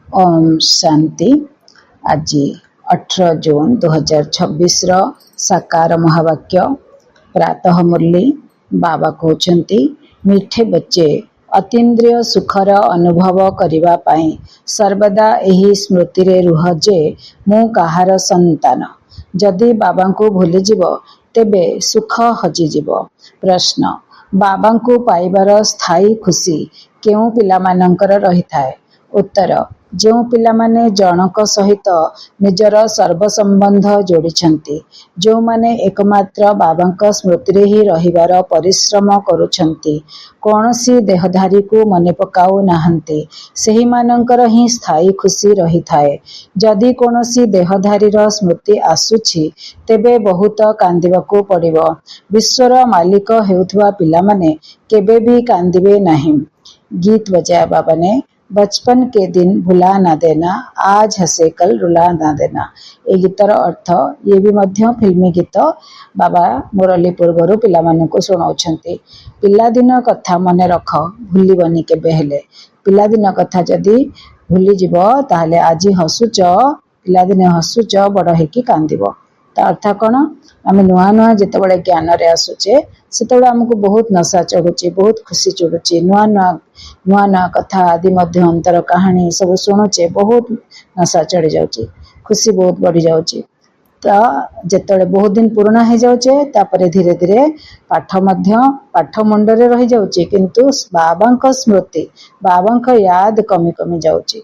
ओम शांति। आज 18 जून 2026 साकार महावाक्य प्रातः मुरली बाबा कहते मीठे बच्चे अतीन्द्रिय सुखर अनुभव करिबा पाई सर्वदा एही स्मृति रे रुह जे मु कहार संतान। जदि बाबा को भूली जीव तेबे सुख हजिजिव। प्रश्न, बाबा को पाइबार स्थायी खुशी केउ पिलामानंकर रही थाए? उत्तर, जो पिलामाने जनक सहित निजर सर्वसंबंध जोड़िछंती, जो माने एकमात्र बाबांक स्मृति रे ही रहिबार परिश्रम करुछंती, कौनसी देहधारी को मने पकाऊ नाहंती, सेही मानंकर ही स्थायी खुशी रही थाए। जदि कौनसी देहधारीर स्मृति आसुछि तेबे बहुत कांदिबाकू पड़िबो। विश्वर मालिक हेउथुवा पिलामाने केबे भी कांदिबे नहीं। गीत बजाया बाबा ने, बचपन के दिन भुला ना देना, आज हसे कल रुला ना देना। ए गीतर अर्थ ये भी मध्य फिल्मी गीत बाबा मुरली पूर्वर पिलामानंकु सुनाउछंती। पिलादिन कथा मने रख, भूलिबनी केबे हेले। पिलादिन कथा जदि भूली जीव ताहले आज हसुच, पिलादिने हसुच, बड़ हेकी कांदिबो। ता अर्थ कौन? आम नुआ नुआ जितेबाला ज्ञान रे आसुचे सेतेबाला आमको बहुत नशा चढ़ुची, बहुत खुशी चढ़ुची। नुआ नुआ नुआ नुआ कथा आदि मध्य अंतर कहानी सब शुणुचे, बहुत नशा चढ़ी जाउची, खुशी बहुत बढ़ी जाउची। तो जेतेबाला बहुत दिन पुराना हो जाउचे तापरे धीरे धीरे पाठ मुंड रे रही जाउची, किंतु बाबांक स्मृति, बाबांक याद कमी कमी जाउची।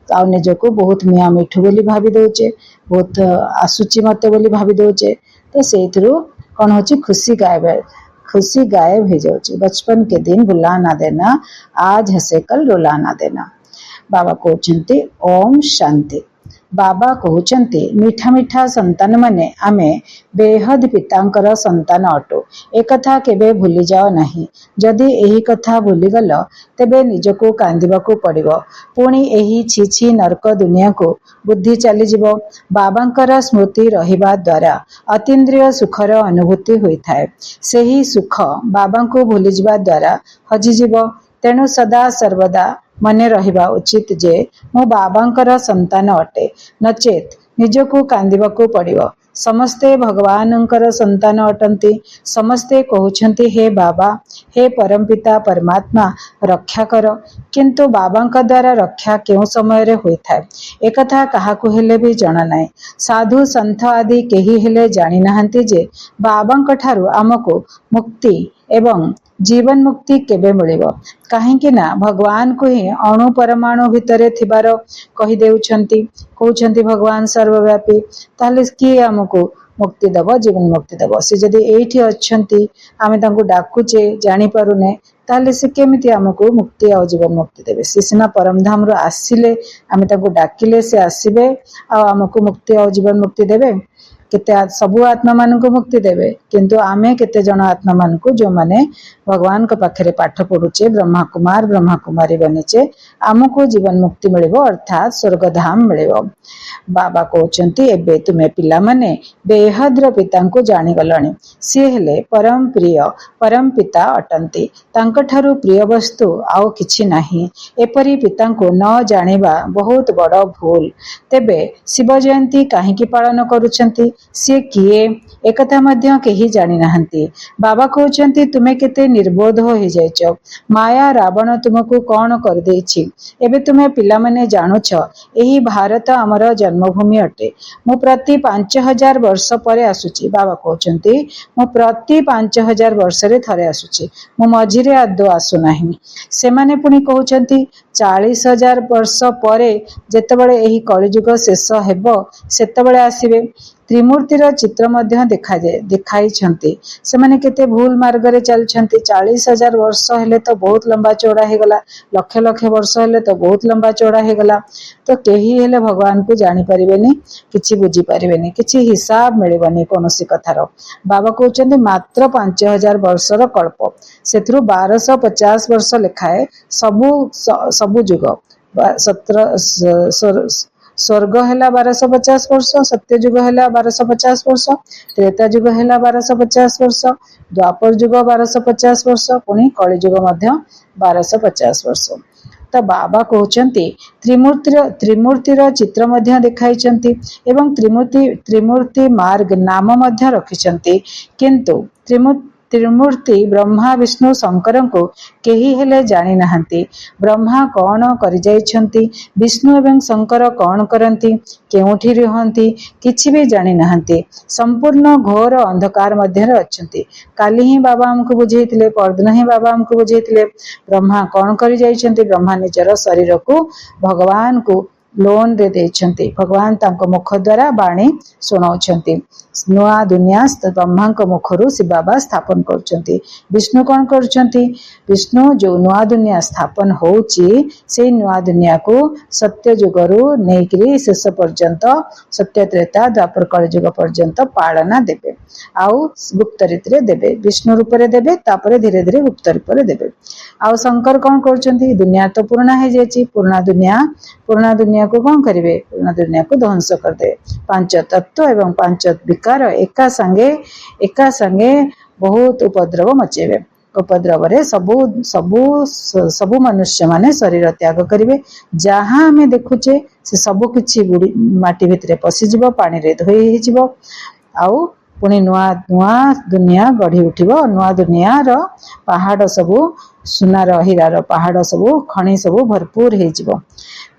आ निजको बहुत मिया मिठू बोली भाभी दौचे, बहुत आसुची मते बोली भाभी दौचे। तो से कौन हो खुशी गायब हो जाउची। बचपन के दिन भुला ना देना, आज हसे कल रुला ना देना। बाबा कहते ओम शांति। बाबा कहते मीठा मीठा संतान माने आमे बेहद पितांकर संतान अटो। एक कथा केबे भूली जाओ नहीं। जदि एही कथा भूली गल तेबे निजको कांदिबाकू पड़िबो। पुणी एही छीछी नरक दुनिया को बुद्धि चली जीवो। बाबांकर स्मृति रहिबा द्वारा अतीन्द्रिय सुखर अनुभूति होइथाए। सेही सुख बाबांको भूली जिबा द्वारा हजिजिबो। तेणु सदा सर्वदा मने रहिबा उचित जे मो बाबांकर संतान अटे, नचेत निजको कांदिबाकू पड़िबो। समस्ते भगवानंकर संतान अटंती। समस्ते कहउछंती हे बाबा, हे परमपिता परमात्मा रक्षा कर, किंतु बाबांक द्वारा रक्षा केउ समय रे होइथाए एकथा काहाकू हेले भी जणा नाही। साधु संत आदि केही हेले जानि नाहंती जे बाबांक ठारू आमको मुक्ति एवं जीवन मुक्ति केबे मिलिबो। काहेकि ना भगवान को ही अणु परमाणु भितरे थिबार कहि देउछंती, कहउछंती भगवान सर्वव्यापी। ताहले किए आमको मुक्ति दबो, जीवन मुक्ति दबो? से जदि एठी अछंती, आमे तांको डाकुचे जानि पारुने, ताहले से केमिति आमको मुक्ति आ जीवन मुक्ति देबे? से सिना परम धाम रो आसिले, आमे तांको डाकिले से आसीबे आ आमको मुक्ति आ जीवन मुक्ति देबे? केते सबु आत्मा मान को मुक्ति देवे, किंतु आमे केते जन आत्मा मान को जो माने भगवान के पाखरे पाठ पढ़ुचे, ब्रह्मा कुमार ब्रह्मा कुमारी बनीचे, आमको जीवन मुक्ति मिलिबो, अर्थात स्वर्ग धाम मिलिबो। बाबा कहउछंती एबे तुमे पिला माने बेहद्र पिता को जानि गलणी। सी हेले परम प्रिय परम पिता अटंती। तांक ठारू प्रिय वस्तु आउ किछि नाही। एपरि पिता को न जानिबा बहुत बड़ भूल। तेबे शिव जयंती काहेकि पालन करुछंती? सी किए एकथा मध्य केही जानि नाहंती। बाबा कहउछंती तुमे केते निर्बोध हो जाइछ। माया रावण तुमको कौन कर देछि? एबे तुमे पिला माने जानुछ एही भारत हमर जन्मभूमि अटे। मु प्रति 5000 वर्ष परे आसुची। बाबा कहउछंती मु प्रति 5000 वर्ष रे थरे आसुची, मु मझिरे आदो आसु नाही। सेमाने पुनी कहउछंती 40,000 वर्ष परे जेतेबेले एही कलिजुग शेष हेबो सेतेबेले आसीबे। त्रिमूर्तिर चित्र मध्य देखाई छंती। सेमाने केते भूल मार्ग रे चलछंती। 40,000 वर्ष हेले तो बहुत लंबा चौड़ा हे गला, लक्ष लक्ष वर्ष हेले तो बहुत लंबा चौड़ा हे गला। तो केही हेले भगवान को जानि परिबेनी, किछि बुझी परिबेनी, किछि हिसाब मिलिबनी कोनोसी कथार। बाबा कहउछंती मात्र 5000 वर्षर कल्प, सेथरु 1250 वर्ष लेखाए सबु जुग। 17 स्वर्ग हेला 1250 वर्ष, सत्य जुग हेला 1250 वर्ष, त्रेता जुग हेला 1250 वर्ष, द्वापर जुग 1250 वर्ष, पुणी कली जुग मध्य 1250 वर्ष। ତ ବାବା କହୁଛନ୍ତି ତ୍ରିମୂର୍ତ୍ତିର ଚିତ୍ର ମଧ୍ୟ ଦେଖାଇଛନ୍ତି ଏବଂ ତ୍ରିମୂର୍ତ୍ତି ମାର୍ଗ ନାମ ମଧ୍ୟ ରଖିଛନ୍ତି। କିନ୍ତୁ ତ୍ରିମୂର୍ତ୍ତି ବ୍ରହ୍ମା ବିଷ୍ଣୁ ଶଙ୍କରଙ୍କୁ କେହି ହେଲେ ଜାଣି ନାହାନ୍ତି। ବ୍ରହ୍ମା କଣ କରିଯାଇଛନ୍ତି, ବିଷ୍ଣୁ ଏବଂ ଶଙ୍କର କଣ କରନ୍ତି, କେଉଁଠି ରୁହନ୍ତି, କିଛି ବି ଜାଣି ନାହାନ୍ତି। ସମ୍ପୂର୍ଣ୍ଣ ଘୋର ଅନ୍ଧକାର ମଧ୍ୟରେ ଅଛନ୍ତି। କାଲି ହିଁ ବାବା ଆମକୁ ବୁଝେଇଥିଲେ, ପରଦିନ ହିଁ ବାବା ଆମକୁ ବୁଝେଇଥିଲେ ବ୍ରହ୍ମା କଣ କରି ଯାଇଛନ୍ତି। ବ୍ରହ୍ମା ନିଜର ଶରୀରକୁ ଭଗବାନଙ୍କୁ ଲୋନରେ ଦେଇଛନ୍ତି। ଭଗବାନ ତାଙ୍କ ମୁଖ ଦ୍ୱାରା ବାଣୀ ଶୁଣାଉଛନ୍ତି। ନୂଆ ଦୁନିଆ ବ୍ରହ୍ମାଙ୍କ ମୁଖରୁ ଶିବ ବାବା ସ୍ଥାପନ କରୁଛନ୍ତି। ବିଷ୍ଣୁ କଣ କରୁଛନ୍ତି, ବିଷ୍ଣୁ ଯୋଉ ନୂଆ ଦୁନିଆ ସ୍ଥାପନ ହଉଛି ସେଇ ନୂଆ ଦୁନିଆକୁ ସତ୍ୟ ଯୁଗରୁ ନେଇକରି ଶେଷ ପର୍ଯ୍ୟନ୍ତ ସତ୍ୟ ତ୍ରେତା ଦ୍ୱାପର କଳିଯୁଗ ପର୍ଯ୍ୟନ୍ତ ପାଳନା ଦେବେ। ଆଉ ଗୁପ୍ତ ରୀତିରେ ଦେବେ, ବିଷ୍ଣୁ ରୂପରେ ଦେବେ, ତାପରେ ଧୀରେ ଧୀରେ ଗୁପ୍ତ ରୂପରେ ଦେବେ। ଆଉ ଶଙ୍କର କଣ କରୁଛନ୍ତି, ଦୁନିଆ ତ ପୁରୁଣା ହେଇଯାଇଛି, ପୁରୁଣା ଦୁନିଆକୁ କଣ କରିବେ, ପୁରୁଣା ଦୁନିଆକୁ ଧ୍ୱଂସ କରିଦେବେ। ପାଞ୍ଚ ତତ୍ଵ ଏବଂ ପାଞ୍ଚ ବିକାର ଏକା ସାଙ୍ଗେ ବହୁତ ଉପଦ୍ରବ ମଚେଇବେ। ଉପଦ୍ରବରେ ସବୁ ମନୁଷ୍ୟ ମାନେ ଶରୀର ତ୍ୟାଗ କରିବେ। ଯାହା ଆମେ ଦେଖୁଛେ ସେ ସବୁ କିଛି ମାଟି ଭିତରେ ପଶିଯିବ, ପାଣିରେ ଧୋଇ ହେଇଯିବ। ଆଉ ପୁଣି ନୂଆ ଦୁନିଆ ଗଢି ଉଠିବ। ନୂଆ ଦୁନିଆର ପାହାଡ ସବୁ ସୁନାର ହୀରାର ପାହାଡ ସବୁ ଖଣି ସବୁ ଭରପୁର ହେଇଯିବ।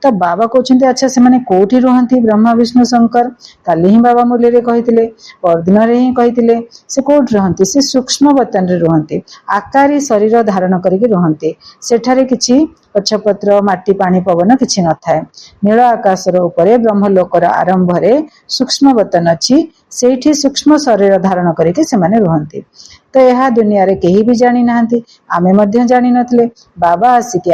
ତ ବାବା କହୁଛନ୍ତି ଆଚ୍ଛା ସେମାନେ କୋଉଠି ରୁହନ୍ତି, ବ୍ରହ୍ମା ବିଷ୍ଣୁ ଶଙ୍କର? କାଲି ହିଁ ବାବା ମୁରଲୀରେ କହିଥିଲେ, ପରଦିନରେ ହିଁ କହିଥିଲେ। ସେ କୋଉଠି ରୁହନ୍ତି, ସେ ସୂକ୍ଷ୍ମ ବତନରେ ରୁହନ୍ତି। ଆକାରୀ ଶରୀର ଧାରଣ କରିକି ରୁହନ୍ତି। ସେଠାରେ କିଛି ଗଛପତ୍ର, ମାଟି, ପାଣି, ପବନ କିଛି ନଥାଏ। ନୀଳ ଆକାଶର ଉପରେ ବ୍ରହ୍ମଲୋକର ଆରମ୍ଭରେ ସୂକ୍ଷ୍ମ ବତନ ଅଛି। ସେଇଠି ସୂକ୍ଷ୍ମ ଶରୀର ଧାରଣ କରିକି ସେମାନେ ରୁହନ୍ତି। ତ ଏହା ଦୁନିଆରେ କେହି ବି ଜାଣି ନାହାନ୍ତି, ଆମେ ମଧ୍ୟ ଜାଣିନଥିଲେ। ବାବା ଆସିକି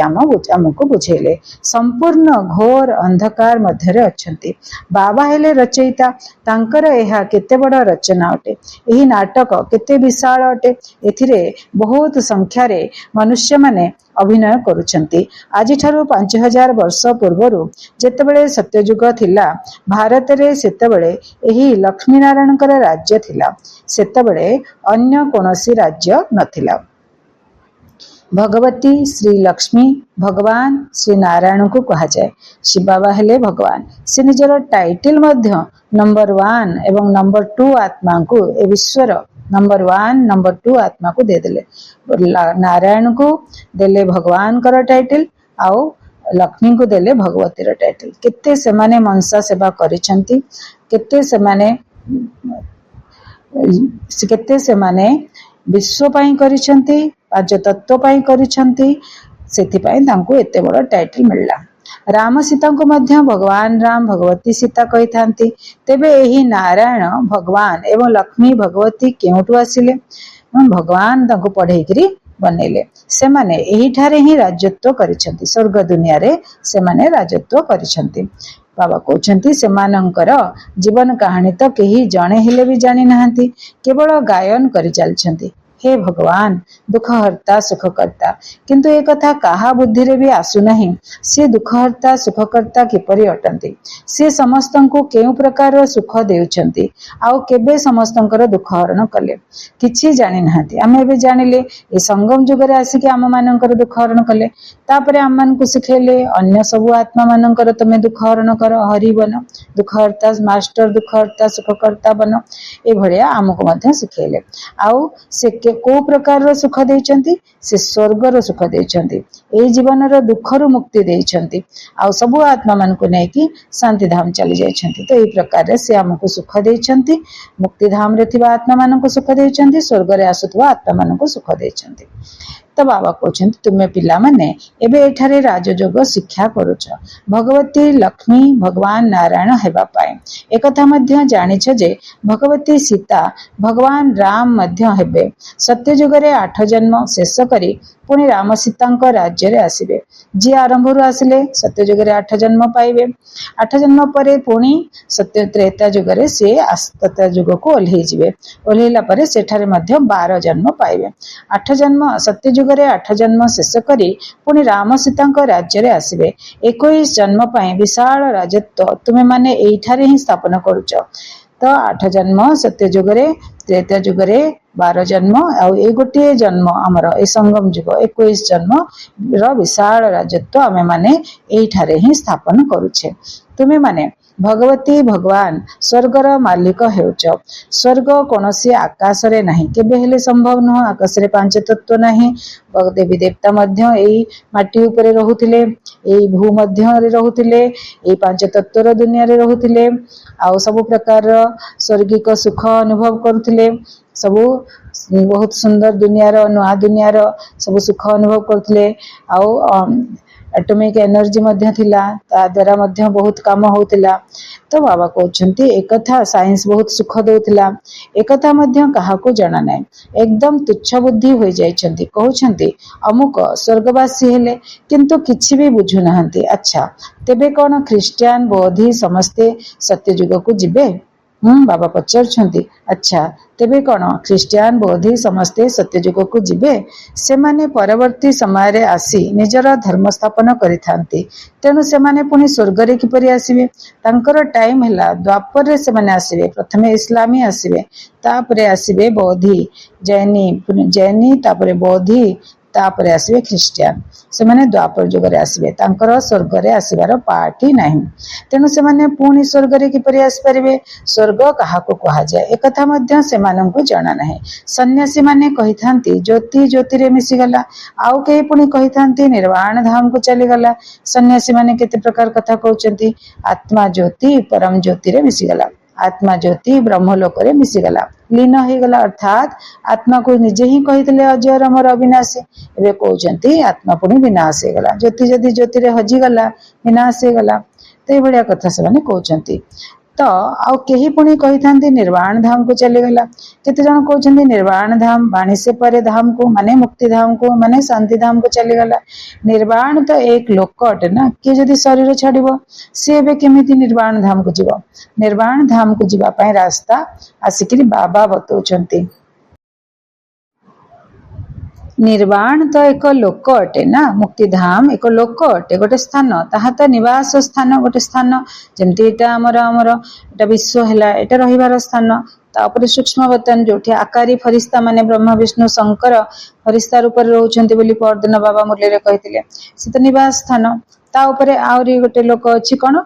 ଆମକୁ ବୁଝେଇଲେ। ସମ୍ପୂର୍ଣ୍ଣ ଘୋର ଅନ୍ଧକାର ମଧ୍ୟରେ ଅଛନ୍ତି। ବାବା ହେଲେ ରଚୟିତା, ତାଙ୍କର ଏହା କେତେ ବଡ ରଚନା ଅଟେ। ଏହି ନାଟକ କେତେ ବିଶାଳ ଅଟେ। ଏଥିରେ ବହୁତ ସଂଖ୍ୟାରେ ମନୁଷ୍ୟମାନେ ଅଭିନୟ କରୁଛନ୍ତି। ଆଜିଠାରୁ 5000 ବର୍ଷ ପୂର୍ବରୁ ଯେତେବେଳେ ସତ୍ୟଯୁଗ ଥିଲା ଭାରତରେ, ସେତେବେଳେ ଏହି ଲକ୍ଷ୍ମୀ ନାରାୟଣଙ୍କର ରାଜ୍ୟ ଥିଲା। ସେତେବେଳେ ଅନ୍ୟ କୌଣସି ରାଜ୍ୟ ନଥିଲା। ଭଗବତୀ ଶ୍ରୀ ଲକ୍ଷ୍ମୀ ଭଗବାନ ଶ୍ରୀ ନାରାୟଣଙ୍କୁ କୁହାଯାଏ। ଶିବ ବାବା ହେଲେ ଭଗବାନ। ସେ ନିଜର ଟାଇଟଲ ମଧ୍ୟ ନମ୍ବର 1 ଏବଂ ନମ୍ବର 2 ଆତ୍ମାଙ୍କୁ, ଏ ବିଶ୍ୱର ନମ୍ବର 1 ନମ୍ବର 2 ଆତ୍ମାକୁ ଦେଇଦେଲେ। ନାରାୟଣଙ୍କୁ ଦେଲେ ଭଗବାନଙ୍କର ଟାଇଟଲ, ଆଉ ଲକ୍ଷ୍ମୀଙ୍କୁ ଦେଲେ ଭଗବତୀର ଟାଇଟଲ। କେତେ ସେମାନେ ମନସା ସେବା କରିଛନ୍ତି, କେତେ ସେମାନେ ବିଶ୍ୱ ପାଇଁ କରିଛନ୍ତି, ପାଞ୍ଚ ତତ୍ଵ ପାଇଁ କରିଛନ୍ତି। ସେଥିପାଇଁ ତାଙ୍କୁ ଏତେ ବଡ ଟାଇଟଲ ମିଳିଲା। ରାମ ସୀତାଙ୍କୁ ମଧ୍ୟ ଭଗବାନ ରାମ, ଭଗବତୀ ସୀତା କହିଥାନ୍ତି। ତେବେ ଏହି ନାରାୟଣ ଭଗବାନ ଏବଂ ଲକ୍ଷ୍ମୀ ଭଗବତୀ କେଉଁଠୁ ଆସିଲେ? ଭଗବାନ ତାଙ୍କୁ ପଢେଇକିରି ବନେଇଲେ। ସେମାନେ ଏହିଠାରେ ହିଁ ରାଜତ୍ୱ କରିଛନ୍ତି। ସ୍ୱର୍ଗ ଦୁନିଆରେ ସେମାନେ ରାଜତ୍ୱ କରିଛନ୍ତି। ବାବା କହୁଛନ୍ତି ସେମାନଙ୍କର ଜୀବନ କାହାଣୀ ତ କେହି ଜଣେ ହେଲେ ବି ଜାଣି ନାହାନ୍ତି, କେବଳ ଗାୟନ କରି ଚାଲିଛନ୍ତି। ହେ ଭଗବାନ, ଦୁଃଖହର୍ତ୍ତା ସୁଖକର୍ତ୍ତା। କିନ୍ତୁ ଏ କଥା କାହା ବୁଦ୍ଧିରେ ବି ଆସୁନାହିଁ ସେ ଦୁଃଖହର୍ତ୍ତା ସୁଖକର୍ତ୍ତା କିପରି ଅଟନ୍ତି। ସେ ସମସ୍ତଙ୍କୁ କେଉଁ ପ୍ରକାରର ସୁଖ ଦେଉଛନ୍ତି, ଆଉ କେବେ ସମସ୍ତଙ୍କର ଦୁଃଖ ହରଣ କଲେ, କିଛି ଜାଣି ନାହାନ୍ତି। ଆମେ ଏବେ ଜାଣିଲେ, ଏ ସଙ୍ଗମ ଯୁଗରେ ଆସିକି ଆମ ମାନଙ୍କର ଦୁଃଖ ହରଣ କଲେ। ତାପରେ ଆମମାନଙ୍କୁ ଶିଖେଇଲେ ଅନ୍ୟ ସବୁ ଆତ୍ମା ମାନଙ୍କର ତମେ ଦୁଃଖ ହରଣ କର, ହରି ବନ, ଦୁଃଖହର୍ତ୍ତା ମାଷ୍ଟର, ଦୁଃଖହର୍ତ୍ତା ସୁଖକର୍ତ୍ତା ବନ। ଏଭଳିଆ ଆମକୁ ମଧ୍ୟ ଶିଖେଇଲେ। ଆଉ ସେ କୋଉ ପ୍ରକାରର ସୁଖ ଦେଇଛନ୍ତି? ସେ ସ୍ୱର୍ଗର ସୁଖ ଦେଇଛନ୍ତି। ଏଇ ଜୀବନର ଦୁଃଖରୁ ମୁକ୍ତି ଦେଇଛନ୍ତି। ଆଉ ସବୁ ଆତ୍ମା ମାନଙ୍କୁ ନେଇକି ଶାନ୍ତି ଧାମ ଚାଲି ଯାଇଛନ୍ତି। ତ ଏଇ ପ୍ରକାରରେ ସେ ଆମକୁ ସୁଖ ଦେଇଛନ୍ତି। ମୁକ୍ତି ଧାମରେ ଥିବା ଆତ୍ମା ମାନଙ୍କୁ ସୁଖ ଦେଇଛନ୍ତି, ସ୍ୱର୍ଗରେ ଆସୁଥିବା ଆତ୍ମା ମାନଙ୍କୁ ସୁଖ ଦେଇଛନ୍ତି। ତ ବାବା କହୁଛନ୍ତି ତୁମେ ପିଲାମାନେ ଏବେ ଏଠାରେ ରାଜଯୋଗ ଶିକ୍ଷା କରୁଛ, ଭଗବତୀ ଲକ୍ଷ୍ମୀ ଭଗବାନ ନାରାୟଣ ହେବା ପାଇଁ। ଏକଥା ମଧ୍ୟ ଜାଣିଛ ଯେ ଭଗବତୀ ସୀତା ଭଗବାନ ରାମ ମଧ୍ୟ ହେବେ। ସତ୍ୟଯୁଗରେ 8 ଜନ୍ମ ଶେଷ କରି ପୁଣି ରାମ ସୀତାଙ୍କ ରାଜ୍ୟରେ ଆସିବେ। ଯିଏ ଆରମ୍ଭରୁ ଆସିଲେ ସତ୍ୟଯୁଗରେ 8 ଜନ୍ମ ପାଇବେ। 8 ଜନ୍ମ ପରେ ପୁଣି ସତ୍ୟ ତ୍ରେତା ଯୁଗରେ ସେ ସତ୍ୟ ଯୁଗକୁ ଓହ୍ଲେଇ ଯିବେ। ଓହ୍ଲେଇଲା ପରେ ସେଠାରେ ମଧ୍ୟ 12 ଜନ୍ମ ପାଇବେ। 8 ଜନ୍ମ ସତ୍ୟଯୁଗରେ 8 ଜନ୍ମ ଶେଷ କରି ପୁଣି ରାମ ସୀତାଙ୍କ ରାଜ୍ୟରେ ଆସିବେ। 21 ଜନ୍ମ ପାଇଁ ବିଶାଳ ରାଜତ୍ୱ ତୁମେ ମାନେ ଏଇଠାରେ ହିଁ ସ୍ଥାପନ କରୁଛ। ତ तो 8 जन्म सत्य जुगरे त्रेता जुगरे 12 जन्म आउ गोटे जन्म आमर ए संगम जुग 21 जन्म विशाल राजत्व आमे माने एठारे ही स्थापन करुछे। तुमे माने भगवती भगवान स्वर्गर मालिक हेउच। स्वर्ग कोनोसी आकाश रे नहीं, केबे हेले संभव न आकाश रे पांच तत्व नहीं। देवी देवता मध्य एई माटी उपरे रहुथिले, एई भू मध्य रे रहुथिले, एई पांच तत्व रो दुनिया रे रहुथिले, आउ सब प्रकार स्वर्गिक सुख अनुभव करुथिले। सबु बहुत सुंदर दुनिया रो नुआ दुनिया रो सब सुख अनुभव करथिले। आउ एटॉमिक एनर्जी मध्य थिला, ता द्वारा मध्य बहुत काम होतिला। तो बाबा कहउछंती एकथा साइंस बहुत सुख देउतिला, एकथा मध्य काहाको जणा नै, एकदम तुच्छ बुद्धि होई जाइछंती। कहउछंती अमुक स्वर्गवासी हेले किंतु किछि भी बुझु नहंती। अच्छा तेबे कोन ख्रिस्टियन बोधी समस्ते सत्य जुग को जिबे? बाबा पचारुछंती अच्छा तेबे कोन ख्रिस्टियन बोधी समस्ते सत्यजुग को जिबे? से माने परवर्ती समय रे आसी निजर धर्म स्थापन करिथांती। तेनु से माने पुनी स्वर्ग रे किपरि आसीबे? तांकर टाइम हैला द्वापर रे से माने आसीबे। प्रथमे इस्लामी आसीबे, तापरे आसीबे बोधी, जैनी तापरे बोधी, तापरे आसीबे ख्रिस्टियन। से माने द्वापर जुग रे आसीबे, तांकर स्वर्ग रे आसीबार पार्टी नाही। तेनु से माने पुनी स्वर्ग रे किपरि आसी परिबे? स्वर्ग काहाको कहा जाय एकथा मध्य से माननकु जणा नाही। सन्यासी माने कहिथांती ज्योति ज्योति रे मिसी गला, आउ केही पुनी कहिथांती निर्वाण धाम को चली गला। सन्यासी माने केते प्रकार कथा कहउचंती, आत्मा ज्योति परम ज्योति रे मिसी गला, आत्मा ज्योति ब्रह्मलोक रे मिसी गला, लीन हो गला। अर्थात आत्मा को निजे ही कहितले अजय अमर अविनाशी, एबे कहउचंती आत्मा पुनी विनाश हो गला। ज्योति जदि ज्योति रे हजी गला विनाश हो गला। तो ए भलिया कथा से माने कहउचंती। तो आउ केही पुनी कहिथांती निर्वाण धाम को चली गला। केते जण कहउचंती निर्वाण धाम बाणी से परे धाम को माने मुक्ति धाम को माने शांति धाम को चली गला। निर्वाण तो एक लोक अटे ना, कि जदि शरीर छाड़िबो से एबे केमिति निर्वाण धाम को जीवो? निर्वाण धाम को जीवा पई रास्ता आसिकरी बाबा बतौचंती। निर्वाण तो एक लोक अटे ना, मुक्ति धाम एक लोक अटे, गोटे स्थान, ताहा तो निवास स्थान गोटे स्थान। जेमती एटा हमर एटा विश्व हैला, एटा रहिबार स्थान। तापरे सूक्ष्म वतन जोठी आकारी फरिश्ता माने ब्रह्मा विष्णु शंकर फरिश्ता रूप रे रहउछंती बोली परदिन बाबा मुरली रे कहिथिले, से तो निवास स्थान। ता उपरे आउरी गोटे लोक अछि कोन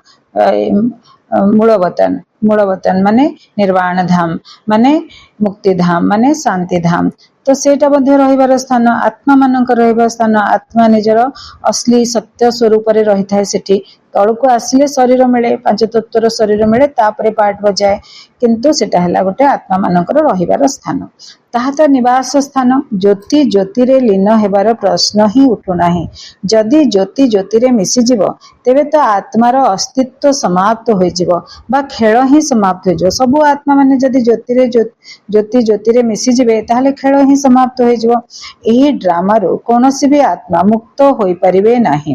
मूलवतन। मूलवतन माने निर्वाण धाम माने मुक्ति धाम माने शांति धाम। तो सेटा मध्य रहिबार स्थान, आत्मा मानक रहिबार स्थान। आत्मा निजर असली सत्य स्वरूप रे रहिथाय सेठी। तळको आसिले शरीर मिले, पांच तत्वर शरीर मिले, तापरे पाठ बजाए, किंतु सेटा हैला गोटे आत्मा मानकर रहिबार स्थान। ताहा तो निवास स्थान। ज्योति ज्योति रे लीन हेबार प्रश्न ही उठु नाही। जदि ज्योति ज्योति रे मिसी जिवो तेबे तो आत्मार अस्तित्व समाप्त होई जिवो, बा खेल ही समाप्त हो जिवो। सबु आत्मा माने जदि ज्योति ज्योति रे मिसी जिवे ताहले खेल ही समाप्त हो जिवो। एही ड्रामा रो कोनोसी भी आत्मा मुक्त होई परिबे नाही,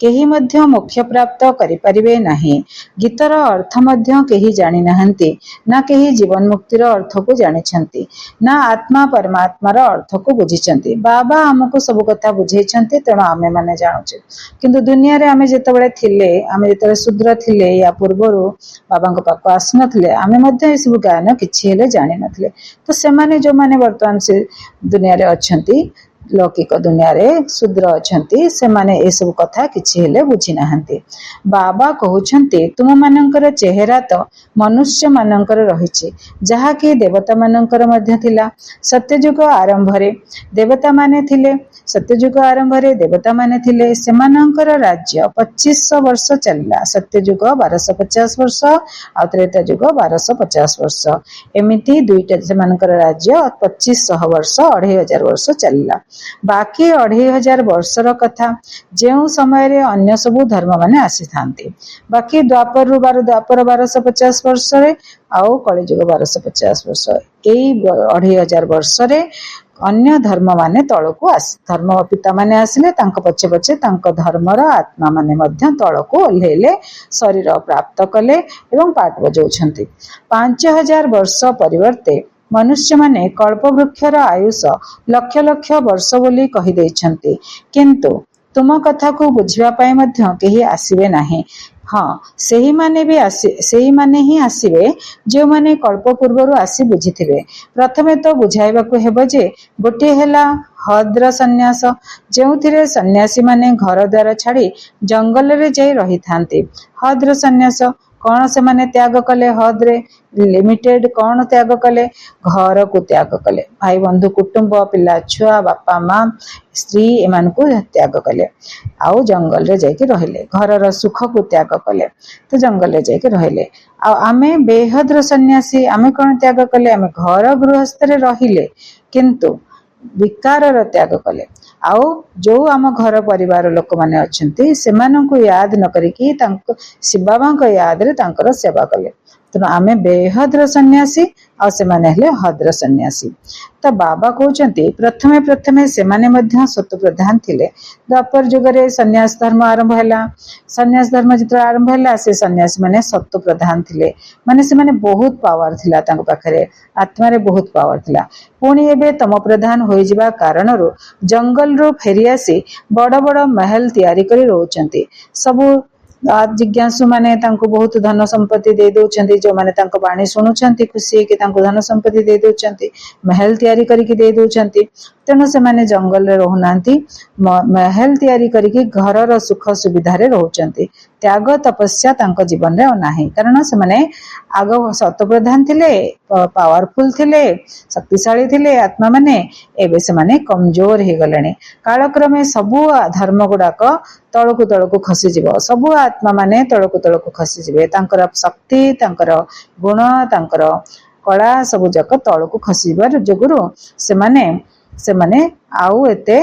केही मध्य मोक्ष प्राप्त करि परिबे नाही। गीतर अर्थ मध्य केही जानि नाहंती, ना केही जीवन मुक्तिर अर्थ को जानिछंती, ना आत्मा परमात्मार अर्थ को बुझिछंती। बाबा हमको सब कथा बुझेछंती, तेणु आमे माने जानुछे। किंतु दुनिया रे आमे जेतेबेले थिले, आमे जेतेबेले शूद्र थिले या पूर्वरु बाबांको पाखो आसनथिले, आमे मध्य ए सब ज्ञान किछि हेले जानि नथिले। तो से माने जो माने वर्तमान से दुनिया रे अछंती, लौकिक दुनिया रे शूद्र अछंती, से माने ए सब कथा किछि हेले बुझि नाहंती। बाबा कहउछंती तुम मानकर चेहरा तो मनुष्य मानकर रहिछि, जहा कि देवता मानकर मध्य थिला। सत्यजुग आरंभ रे देवता माने थिले, सत्यजुग आरंभ रे देवता माने थिले। सेमानकर राज्य 2500 वर्ष चलला। सत्यजुग 1250 वर्ष आ त्रेता जुग 1250 वर्ष, एमिति दुईटा सेमानकर राज्य 2500 वर्ष 2500 वर्ष चलला। बाकी 2500 वर्षर कथा जेउ समय रे अन्य सबु धर्म माने आसी थांती। बाकी द्वापर रु 1250 वर्ष रे आउ कलिजुग 1250 वर्ष, एई 2500 वर्ष रे अन्य धर्म माने तळको आसी, धर्म पिता माने आसिले, तांको पछे पछे तांको धर्मर आत्मा माने मध्य तळको ओल्हेले, शरीर प्राप्त कले एवं पाठ बजाउछंती। 5000 वर्ष परिवर्ते मनुष्य माने कल्प वृक्षर आयुष लक्ष लक्ष वर्ष बोली कहि दैछंती, किंतु तुम कथा को बुझापी केही आसबे नाही। हाँ सही माने भी सही माने ही आसबे जो माने कल्प पूर्वर आसी बुझिथिबे। प्रथमे तो बुझाइबाकू हेबो जे गोटे हेला हद्र सन्यास जो सन्यासी माने घर द्वार छाड़ी जंगल रे जाई रही थांती। हद्र सन्यास कौन से माने त्याग कले? हद्रे लिमिटेड कौन त्याग कले? घर को त्याग कले, भाई बंधु कुटुंब पिला छुआ बापा माँ स्त्री एमान को त्याग कले, आउ जंगल रे जाके रहिले, घर सुख को त्याग कले तो जंगल रे जाके रहिले। आमे बेहद्र सन्यासी आमे कौन त्याग कले? आमे घर गृहस्थ रे रहिले किंतु विकार त्याग कले। आउ जो आम घर परिवार लोक माने अच्छे से याद न करिकी शिव बाबा याद रे तांकर सेवा कले। तेणु आमे बेहद्र सन्यासी आ से माने हेले हद्र सन्यासी। तो बाबा कहते प्रथमे प्रथमे से माने मध्य सत्व प्रधान थिले। द्वापर जुगरे सन्यास धर्म आरंभ हैला। सन्यास धर्म जिते आरंभ हैला से सन्यासी माने सत्व प्रधान थिले, माने से माने बहुत पावर थिला तांको पाखरे, आत्मा रे बहुत पावर थिला। पुणी एबे तम प्रधान होई जिबा कारणरो जंगल रो फेरी आसी बड़ बड़ महल तैयारी करी रहउचंती। सबु जिज्ञासु माने तांको बहुत धन संपत्ति दे दउचंती, जो माने तांको बाणी सुनुचंती खुशी कि तांको धन संपत्ति दे दउचंती, महल तैयारी करिकि दे दउचंती। तेणु से माने जंगल रे रहउनांती, महल तैयारी करिकि घरर सुख सुविधा रे रहउचंती। त्याग तपस्या तांको जीवन रे नाही, कारण से माने आग सत्व प्रधान थिले, पावरफुल थिले, शक्तिशाली थिले आत्मा माने। एबे से माने कमजोर हे गलेनी। कालक्रमे सबु धर्म गुडाक तळकु तळकु खसी जिवो, सबु आत्मा माने तळकु तळकु खसी जिवे। तांकर शक्ति, तांकर गुण, तांकर कला सबु जक तळकु खसी जिबार जोगुरु से माने आउ एते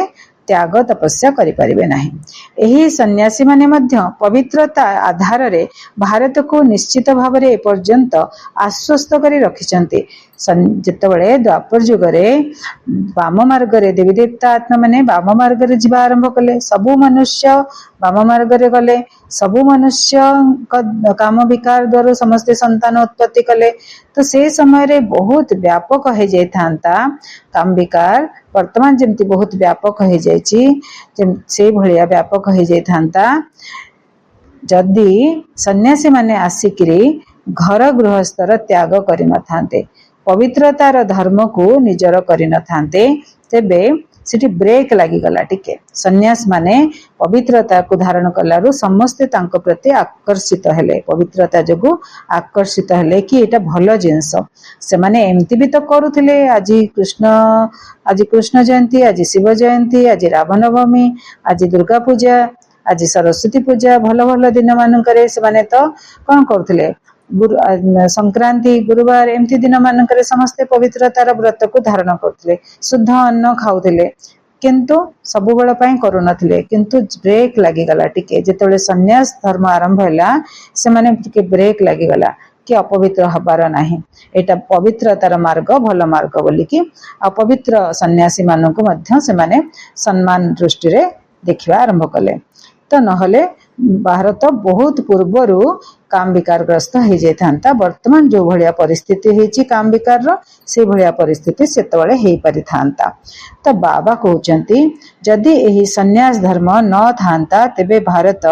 त्याग तपस्या करि परिबे नाही। एही सन्यासी माने मध्य पवित्रता आधार रे भारत को निश्चित भाव रे पर्यंत आश्वस्त करी रखिचंती। जेतेबेले द्वापर जुगरे वाम मार्ग रे देवी देवता आत्मा माने वाम मार्ग रे जीवा आरंभ कले। सबु मनुष्य वाम मार्ग रे गले, सबु मनुष्य काम विकार द्वारा समस्त संतान उत्पत्ति कले। तो से समय रे बहुत व्यापक हो जाय थांता काम विकार, वर्तमान जेमती बहुत व्यापक हो जायछि से भलिया व्यापक हो जाय थांता जदि सन्यासी माने आसिकरी घर गृहस्थर त्याग करि न थांते, पवित्रतार धर्म को निजर करि न थांते, तेबे सेठी ब्रेक लागि गला टिके। सन्यास माने पवित्रता को धारण कलारु समस्ते तांको प्रति आकर्षित हेले, पवित्रता जगु आकर्षित हेले कि एटा भलो जिंस। से माने एमती भी तो करुथिले। आज कृष्ण जयंती, आज शिव जयंती, आज रावण नवमी, आज दुर्गा पूजा, आज सरस्वती पूजा, भल भल दिन मानकरे से माने तो कौन करुथिले? संक्रांति, गुरुवार एमती दिन मानकरे समस्ते पवित्रतार व्रत को धारण करथिले, शुद्ध अन्न खाउथिले, किंतु सबु बेला पई करू नथिले। किंतु ब्रेक लागि गला टिके जेतेबेले सन्यास धर्म आरंभ हैला से माने टिके ब्रेक लागि गला कि अपवित्र हबार नाही, एटा पवित्रतार मार्ग, भल मार्ग बोली कि अपवित्र सन्यासी मानकु मध्य से माने सम्मान दृष्टि रे देखिबा आरंभ कले। तो नहले भारत बहुत पूर्वरु काम विकार ग्रस्त हो जाता। वर्तमान जो भलिया परिस्थिति हेची काम विकार रो से भलिया परिस्थिति सेतबेले हेई पारि थांता। तो बाबा कहउचंती जदि एही सन्यास धर्म न थांता तेबे भारत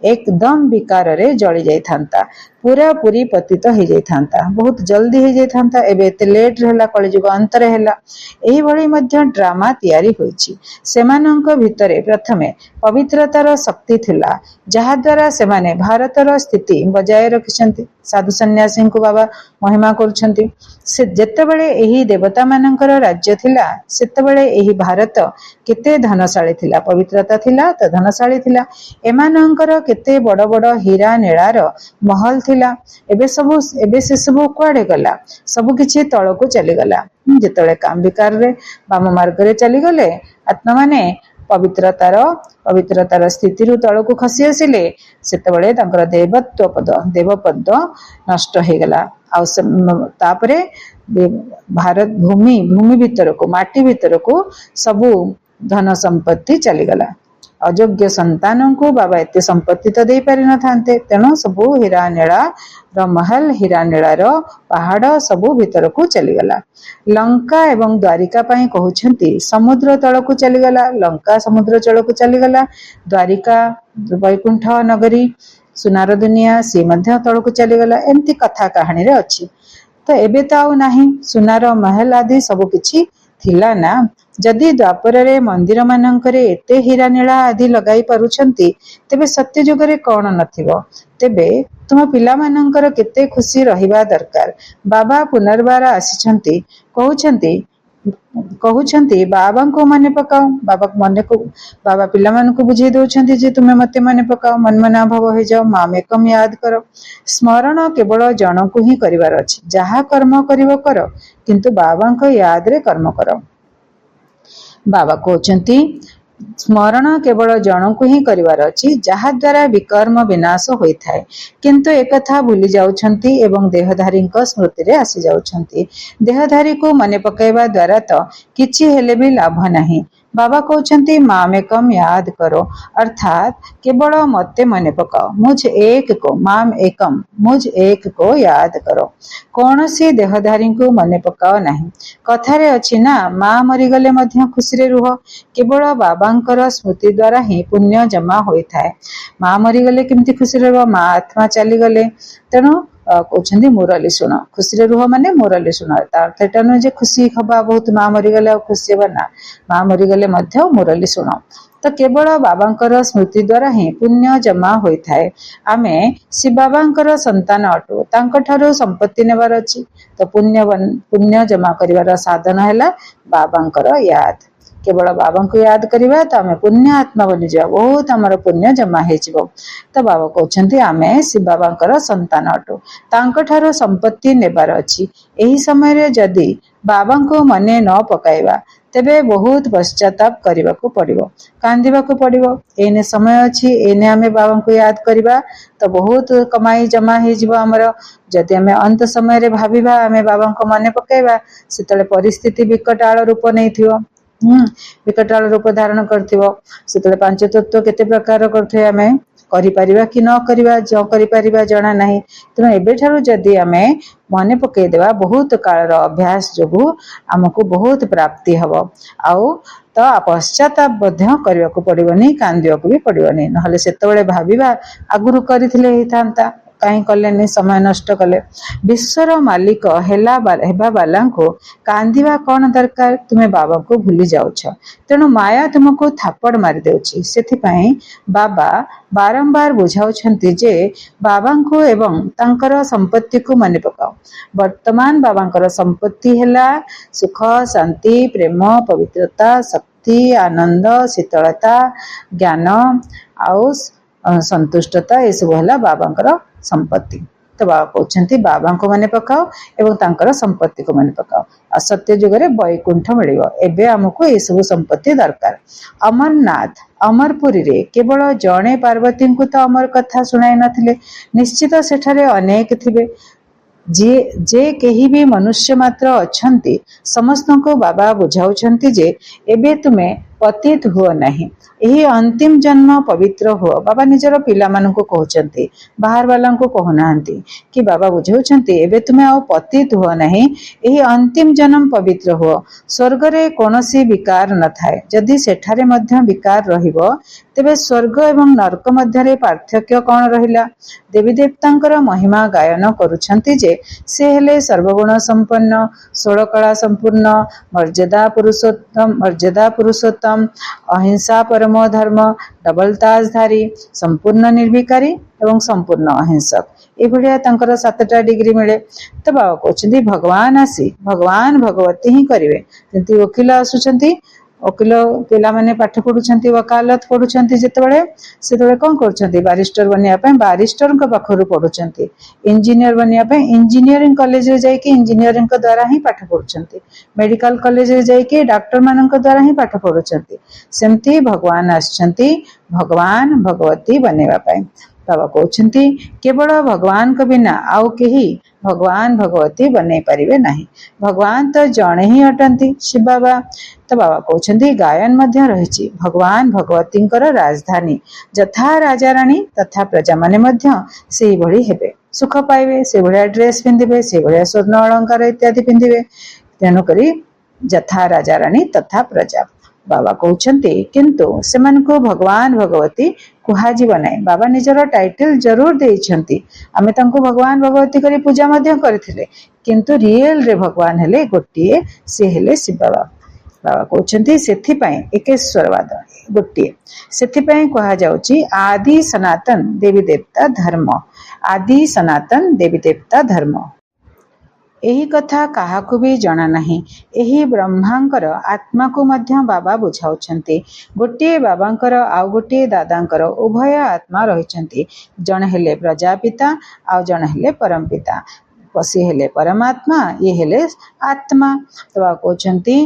एकदम विकार रे जळी जाई थांता, पूरा पूरी पतित हो जाई थांता, बहुत जल्दी हो जाई थांता। एबे एते लेट रहला, कलिजुग अंतर हैला, एही भली मध्य ड्रामा तयारी होईची। सेमानंक भितरे प्रथमे पवित्रतार शक्ति थिला, जहा द्वारा सेमाने भारतर स्थिति बजाय रखिछंती। साधु सन्यासी को बाबा महिमा करुछंती। से जेतेबेले एही देवता मानकर राज्य थिला सेतेबेले एही भारत केते धनशाली थिला, पवित्रता थिला तो धनशाली थिला। एमानंकर केते बड़ बड़ हीरा नीलार महल थिला। एबे से सब कुआडे गला? सब किछि तळको चली गला। जेतेबेले काम विकार रे वाम मार्ग रे चली गले आत्मा माने पवित्रतार स्थिति रु तळको खसी आसिले, सेतेबेले तांकर देव पद नष्ट हो गला। आ तापरे भारत भूमि भीतर को, माटी भीतर को सबु धन संपत्ति चली गला। अयोग्य संतान को बाबा एते संपत्ति तो दे पारि न थांते, तेणु सबू हीरा नीला महल हीरा नीलार पहाड़ सबू भीतर को चलीगला। लंका एवं द्वारिका पई कहउछंती समुद्र तल को चलीगला, लंका समुद्र तल को चलीगला, द्वारिका वैकुंठ नगरी सुनार दुनिया सी मध्य तल को चलीगला। एमती कथा कहानी रे अछि। तो एबे तो आउ नाही, सुनार महल आदि सब किछि थिला ना। जदि द्वापर रे मंदिर मानकरे एते हीरा नीला आदि लगाई पारुछंती, तेबे सत्य जुगरे कौन नथिबो। तेबे तुम पिला मानकर केते खुशी रहिबा दरकार। बाबा पुनर्बार आसिछंती, कहउछंती बाबा को मने पकाओ। बाबा पिला मान को बुझे दउछंती जे तुमे मते मने पकाओ, मन मना भाव हो जाओ, माम एकम याद करो। स्मरण केवल जन को ही करिवार अछि। जहा कर्म करिवो करो, किंतु बाबा को याद रे कर्म करो। बाबा कहउछंती स्मरण केवल जन को ही करिवार अछि, जहा द्वारा विकर्म विनाश होइथाय। किंतु एकथा भूली जाउछंती एवं देहधारी स्मृति रे आसी जाउछंती। देहधारी को मने पकाइबा द्वारा तो किछि हेले भी लाभ नाही। बाबा कहउछंती मामेकम याद करो, अर्थात केवल मते मने पकाओ। मुझ एक को, माम एकम, मुझ एक को याद करो। कौनसी देहधारी को मने पकाओ नाही। कथारे अछि ना, मां मरीगले मध्य खुशी रे रुह। केवल बाबांकर स्मृति द्वारा ही पुण्य जमा होइथाय। मां मरीगले केमती खुशी रे रुह, मां आत्मा चली गले, तेणु कहउछंती मुरली सुन। खुशी रे रुह माने मुरली सुन। अर्थ एटा न जे खुशी खबा बहुत मां मरीगले आ खुशी हेबा ना, मां मरीगले मध्य मुरली सुन। तो केवल बाबांकर स्मृति द्वारा ही पुण्य जमा होइथाय। आमे श्री बाबांकर संतान अटु, तांको ठारो संपत्ति नेबार अछि। तो पुण्य जमा करिवार साधन हैला बाबांकर याद। केवल बाबा को याद करिबा तो आमे पुण्य आत्मा बनि जा, बहुत हमर पुण्य जमा हे जिवो। तो बाबा कहउछंती आमे श्री बाबांकर संतान अटु, तांको ठारो संपत्ति नेबार अछि। एही समय रे जदि बाबा को मने न पकाइबा, तेबे बहुत पश्चाताप करबा को पड़िबो, कांदिबा को पड़िबो। एने समय अछि, एने आमे बाबा को याद करिबा तो बहुत कमाई जमा हे जिवो हमर। जदि आमे अंत समय रे भाबिबा आमे बाबा को मने पकाइबा, सेतले परिस्थिति विकटाल रूप नैथिबो। विकटाल रूप धारण करथिबो। सेतले पांच तत्व केते प्रकार करथे, आमे करि परिबा कि न करिबा, जो करि परिबा जणा नाही। तेणु एबे ठारू जदि आमे मने पकई देबा, बहुत कालर अभ्यास जोगु आमको बहुत प्राप्ति हबो। आउ तो पश्चाताप मध्य करबा को पड़िबोनी, कांदिबा को भी पड़िबोनी। नहले सेतबेले भाबिबा आगुरु करिथिले हेतांता, कहीं कलेनी, समय नष्ट कले। विश्वर मालिक हेबा बालांको कांदिबा कौन दरकार, तुमे बाबा को भूली जाउछ। तेणु माया तुमको थापड़ मारी देउछि। सेथिपाई बाबा बारंबार बुझाउछंती जे बाबांको एवं तांकर संपत्ति को मने पकाओ। वर्तमान बाबांकर संपत्ति हेला सुख, शांति, प्रेम, पवित्रता, शक्ति, आनंद, शीतलता, ज्ञान आउ संतुष्टता, ये सब हेला बाबांकर संपत्ति। तो बाबा कहउछंती बाबा को मने पकाओ एवं तांकर संपत्ति को मने पकाओ, असत्य जुगरे वैकुंठ मिलिबो। एबे हमको ए सब संपत्ति दरकार। अमरनाथ अमरपुरी रे केवल जणे पार्वती को तो अमर कथा सुनाई नथिले, निश्चित सेठारे अनेक थिबे। जे केही भी मनुष्य मात्र अछंती, समस्त को बाबा बुझाउछंती जे एबे तुमे पतित हुओ नहीं, यही अंतिम जन्म पवित्र हुओ। बाबा निजर पिला मान को कहउछंती, बाहर वाला को कहउनांती कि बाबा बुझाउछंती एबे तुमे आ पतित हुओ नहीं, यही अंतिम जन्म पवित्र हुओ। स्वर्ग रे कोनोसी विकार न थाए। जदि सेठारे मध्य विकार रहिबो, तेबे स्वर्ग एवं नरक मध्य रे पार्थक्य कौन रहिला। देवी देवतांकर महिमा गायन करुछंती जे से हेले सर्वगुण संपन्न, 16 कला संपूर्ण, मर्यादा पुरुषोत्तम, अहिंसा परमो धर्म, डबल ताजधारी, संपूर्ण निर्विकारी एवं संपूर्ण अहिंसक। एभलिया तांकर 7टा डिग्री मिले। तो बाबा कहउछंती भगवान आसी भगवान भगवती ही करिवे। जेंति वकील आसुछंती, वकील पिला माने पाठ पढुछंती, वकालत पढुछंती, सेतबेले कोन करूछंती, बारिस्टर बनिया पे बारिस्टर को पाखरु पढुछंती, इंजीनियर बनिया पे इंजीनियरिंग कॉलेज रे जाई के इंजीनियरिंग को द्वारा ही पाठ पढुछंती, मेडिकल कॉलेज रे जाई के डॉक्टर मानन को द्वारा ही पाठ पढुछंती। सेमती भगवान आछंती भगवान भगवती बनेवा पाए। बाबा कहते केवल भगवान को बिना आउ केही भगवान भगवती बनई पारिबे नहीं। भगवान तो जड़े ही अटंती शिव बाबा। तो बाबा कहते गायन मध्य रही भगवान भगवती राजधानी जथा राजा राणी तथा प्रजा माने मध्य से भली हेबे सुख पाइबे से भलिया ड्रेस पिंधिबे से भलिया स्वर्ण अलंकार इत्यादि पिंधिबे तेणुकरी जथा राजा राणी तथा प्रजा। बाबा कहते किंतु सेमानकु भगवान भगवती कुहाजिब नाही। बाबा निजर टाइटल जरूर देइछंती आमे तांको भगवान भगवती करी पूजा मध्य करथिले किंतु रियल रे भगवान हेले गोटिए से हेले शिव बाबा। बाबा कहते सेथिपाई एकेश्वरवाद गोटिए सेथिपाई कहा जाउची आदि सनातन देवी देवता धर्म। आदि सनातन देवी देवता धर्म एही कथा काहाकु भी जଣା नाही। एही ब्रह्मांकर आत्मा को मध्य बाबा बुझाउछंती। गोटे बाबांकर आउ गोटे दादांकर उभय आत्मा रहिछंती। जण हेले प्रजापिता आउ जण हेले परमपिता। सी हेले परमात्मा ये हेले आत्मा। तो कहते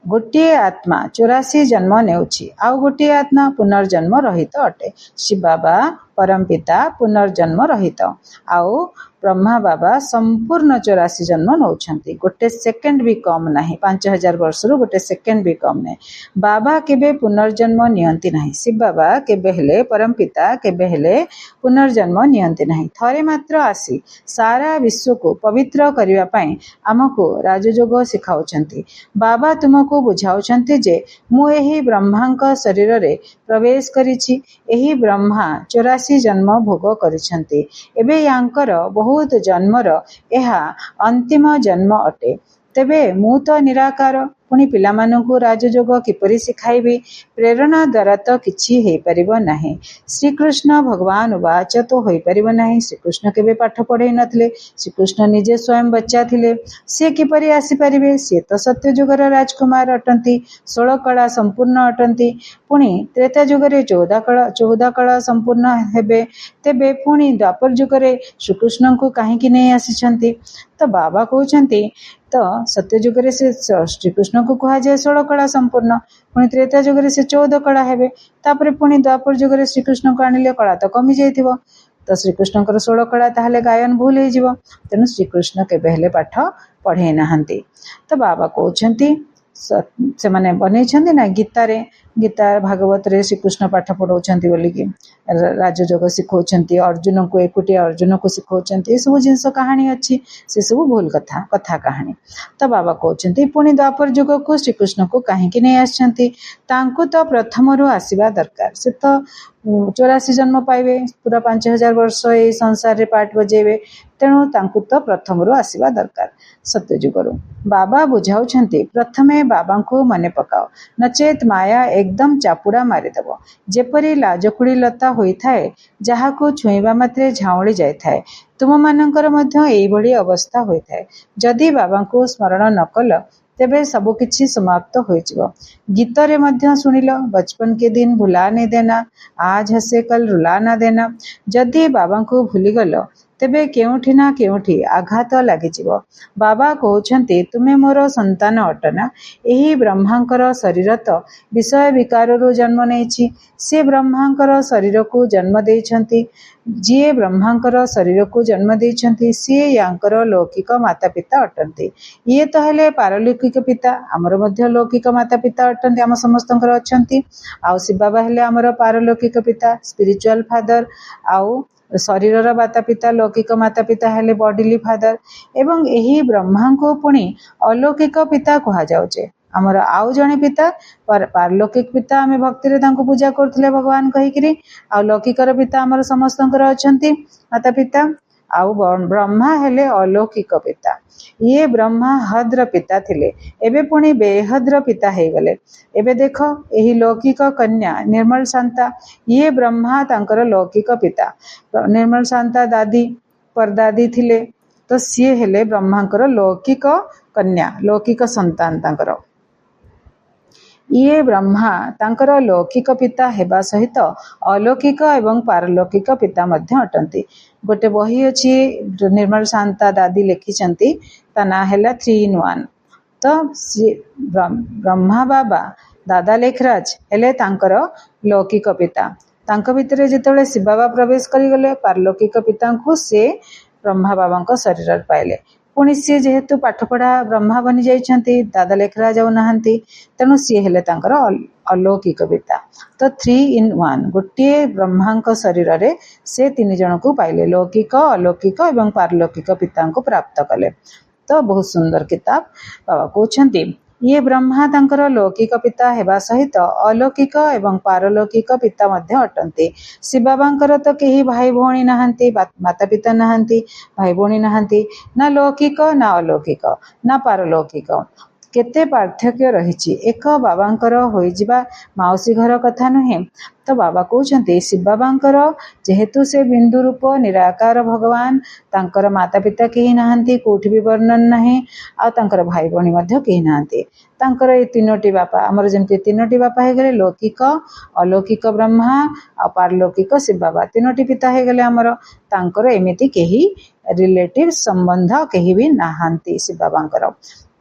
गोटे आत्मा 84 जन्म नेउछि आउ गोटे आत्मा पुनर्जन्म रहित अटे। शिव बाबा परमपिता पुनर्जन्म रहित आउ ब्रह्मा बाबा संपूर्ण 84 जन्म नौछंती। गोटे सेकेंड भी कम नाही। 5000 वर्ष रु गोटे सेकेंड भी कम नाही। बाबा केबे पुनर्जन्म नियंती नाही। शिव बाबा केबे हेले परमपिता केबे हेले पुनर्जन्म नियंती नाही। थरे मात्र आसी सारा विश्व को पवित्र करिवा पई हमको राजयोग सिखाउछंती। बाबा तुमको बुझाउछंती जे मु एही ब्रह्मांक शरीर रे प्रवेश करिछि। एही ब्रह्मा 84 जन्म भोग करिछंती। एबे यांकर बहुत जन्मर यह अंतिम जन्म अटे। तेबे मु तो निराकार पुणी पिलामानंकु राजयोग किपरि सिखाइबे प्रेरणा द्वारा तो किछि हेई परिबो नाही। श्रीकृष्ण भगवान उवाच तो होई परिबो नाही। श्रीकृष्ण केबे पाठ पढ़े नथिले। श्रीकृष्ण निजे स्वयं बच्चा थिले से किपरि आसी परिबे। से तो सत्य युगर राजकुमार अटंती 16 कला संपूर्ण अटंती। पुणी त्रेता युगरे 14 कला संपूर्ण हेबे। तेबे पुणी द्वापर युगरे श्रीकृष्ण को काहेकि नहीं आसीछंती। तो बाबा कहउछंती तो सत्य युगरे से श्रीकृष्ण को कहा जाए 16 कला संपूर्ण। पुणी त्रेता युगरे से 14 कला हेबे। तापरे पुणी द्वापर युगरे श्रीकृष्ण को आनिले कला तो कमी जाइथिबो। तो श्रीकृष्ण 16 कला ताहले गायन भूल हो जिवो। तेनु श्रीकृष्ण केबे हेले पाठ पढ़े नाहंती। तो बाबा कहउछंती से माने बनेइछंती ना गीता भागवत रे श्रीकृष्ण पाठ पढ़ाउछंती बोली कि राजयोग सिखाउछंती। अर्जुन को एकुटिया अर्जुन को सिखाउछंती। सब जिनस कहानी अच्छी से सब भूल कथा कहानी। तो बाबा कहउछंती पुणी द्वापर युग को श्रीकृष्ण को काहेकि नहीं आछंती। तांको तो प्रथम रु आसीबा दरकार। से तो 84 जन्म पाइबे पूरा 5000 वर्ष ए संसार रे पाठ बजेबे। तेणु तांको तो प्रथम रु आसीबा दरकार सत्य युगरु। बाबा बुझाउछंती प्रथमे बाबा को मने पकाओ नचेत माया एकदम चापुड़ा मारिदेव। जेपरी लाजकुड़ी लता होई थाए जहाको छुईबा मात्रे झाउली जाय थाए तुम मानकर मध्य एई भली अवस्था होई थाए। जदि बाबा को स्मरण न कल तेबे सब किछि समाप्त होई जिवो। गीत रे मध्य सुनिल बचपन के दिन भुला नहीं देना आज हसे कल रुला ना देना। जदि बाबा को भूली गल तेबे केउठी ना केउठी आघात लागि जिवो। बाबा कहउछंती तुमे मोर संतान अटना। एही ब्रह्मांकर शरीर तो विषय विकार रो जन्म नेछि। से ब्रह्मांकर शरीर को जन्म देइछंती। जिए ब्रह्मांकर शरीर को जन्म देइछंती से यांकर लौकिक माता पिता अटंती। ये तो हेले पारलौकिक पिता हमर मध्य लौकिक माता पिता अटंती। आम समस्तंकर अछंती। आउ शिव बाबा हेले हमर पारलौकिक पिता स्पिरिचुअल फादर। आउ शरीर माता पिता लौकिक माता पिता हेले बॉडीली फादर। एवं एही ब्रह्मा को पुणी अलौकिक पिता कहा जाउचे। हमर आउ जणे पिता पारलौकिक पिता आमे भक्ति रे तांको पूजा करथले भगवान कहिकरी। आउ लौकिकर पिता हमर समस्तंकर अछंती माता पिता। आउ ब्रह्मा हेले अलौकिक पिता। ये ब्रह्मा हद्र पिता थिले एबे पुणी बेहद्र पिता हे गले। एबे देखो एही लौकिक कन्या निर्मल शांता ये ब्रह्मा तांकर लौकिक पिता। निर्मल शांता दादी परदादी थिले तो सी हेले ब्रह्मांकर लौकिक कन्या लौकिक संतान तांकर। ये ब्रह्मा तांकर लौकिक पिता हेबा सहित अलौकिक एवं पारलौकिक पिता मध्य अटंती। गोटे बही अछि निर्मल शांता दादी लिखिचंती ता ना हैला 3 in 1। तो ब्रह्मा बाबा दादा लेखराज हेले तांकर लौकिक पिता। तांको भितरे जेतेबेले शिव बाबा प्रवेश करिगले पारलौकिक पितांकु से ब्रह्मा बाबांको शरीर पाइले। पुणी सी जेहेतु पाठपढ़ा ब्रह्मा बनी जाइछंती दादा लेखरा जाऊ नाहंती तेणु सी हेले तांकर अलौकिक पिता। तो 3 in 1 गोटे ब्रह्मांक शरीर रे से 3 जन को पाइले लौकिक अलौकिक एवं पारलौकिक पिता को प्राप्त कले। तो बहुत सुंदर किताब बाबा कहते ये ब्रह्मा तांकर लौकिक पिता हेबा सहित अलौकिक एवं पारलौकिक पिता मध्य अटंती। शिव बाबांकर तो केही भाई भौणी नाहंती माता पिता नाहंती भाई भौणी नाहंती ना लौकिक ना अलौकिक ना पारलौकिक केते पार्थक्य रही। एक बाबांकर होइजिबा माउसी घर कथा नुहे तो बाबा कहते शिव बाबांकर जेहेतु से बिंदु रूप निराकार भगवान तांकर माता पिता केही नाहंती कोठी भी वर्णन नहीं आ तांकर भाई भौणी मध्य केही नाहंती। तांकर ए 3टी बापा हमर जेमति 3टी बापा हे गेले लौकिक अलौकिक ब्रह्मा आ पारलौकिक शिव बाबा 3टी पिता हे गेले हमर तांकर एमिति केही रिलेटिव संबंध केही भी नाहंती शिव बाबांकर।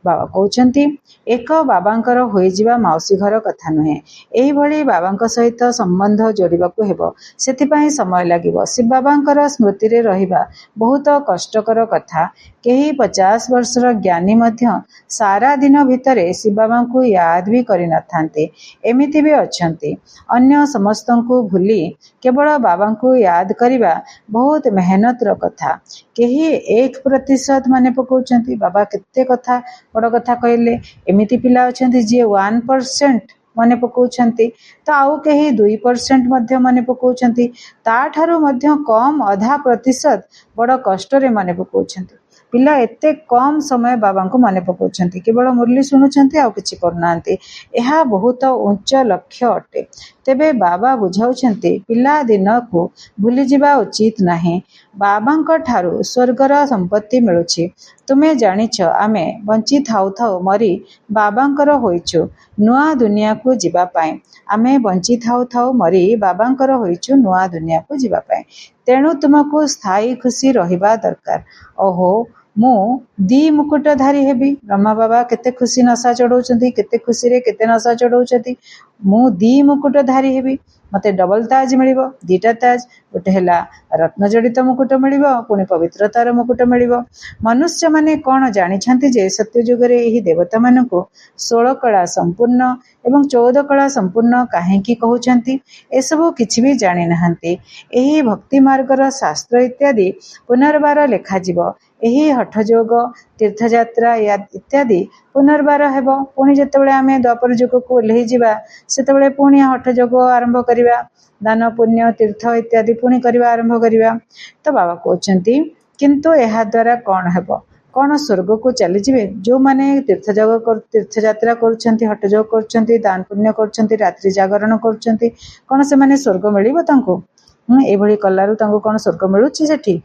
बाबा कहते एक बाबांकर होइजिबा माउसी घर कथा नुहे एही भली बाबांक सहित संबंध जोड़िबाकु हेबो सेथिपाई समय लागिबो। शिव बाबांकर स्मृति रे रहिबा बहुत कष्टकर कथा। केही 50 वर्षर ज्ञानी मध्य सारा दिन भितरे शिव बाबांकु याद भी करि नथांते एमिति भी अछंती। अन्य समस्तंकु भूली केवल बाबांकु याद करिबा बहुत मेहनतर कथा। केही 1% माने पकाउछंती बाबा केते कथा बड़ कथा कहले एमिति पिला अछंती जे 1% मने पकाउछंती तो आउ केही 2% मध्य मने पकाउछंती ताठारु मध्य कम आधा प्रतिशत बड़ कष्ट रे मने पकाउछंती। पिला एते कम समय बाबा को मने पकाउछंती केवल मुरली शुणुछंती आ किछि करनांती एहा बहुत उच्च लक्ष्य अटे। तेबे बाबा बुझाउछंती पिला दिन को भूली जिबा उचित नाही। बाबांक ठारू स्वर्गर संपत्ति मिलुछि तुमे जानिछ आमे बंची थाउ थाउ मरी बाबांकर होइछु नुआ दुनिया को जिबा पाए। आमे बंची थाउ थाउ मरी बाबांकर होइछु नुआ दुनिया को जिबा पाए तेणु तुमको स्थायी खुशी रहिबा दरकार। ओहो मु 2 मुकुटधारी हेबी ब्रह्मा बाबा केते खुशी नशा चढ़ौछंती केते खुशी रे केते नशा चढ़ौछंती मु 2 मुकुटधारी हेबी मते डबल ताज मिलिबो 2टा ताज गोटे हैला रत्न जड़ित मुकुट मिलिबो पुणी पवित्रतार मुकुट मिलिबो। मनुष्य माने कोन जानिछंती जे सत्य युग रे एही देवता मानको 16 कला संपूर्ण एवं 14 कला संपूर्ण काहेकि कहउछंती एसबु किछि भी जानि नहंती। एही भक्ति मार्गर शास्त्र इत्यादि पुनर्बार लेखा जीवो एही हठ योग तीर्थयात्रा इत्यादि पुनर्बार हेबो। पुणी जेतेबेले आमे द्वापर युग को ओल्हेई जिबा सेतेबेले पुणी हठ योग आरंभ करिबा दान पुण्य तीर्थ इत्यादि पुणी करिबा आरंभ करिबा। तो बाबा कहउछंती किंतु एहा द्वारा कोन हेबो कोन स्वर्ग को चली जिवे जो माने तीर्थयात्रा करूछंती हठ योग करूछंती दान पुण्य करूछंती रात्रि जागरण करूछंती कोन से माने स्वर्ग मिलिबो तांको ए भली कल्लारु तांको कोन स्वर्ग मिलुछि सेठी।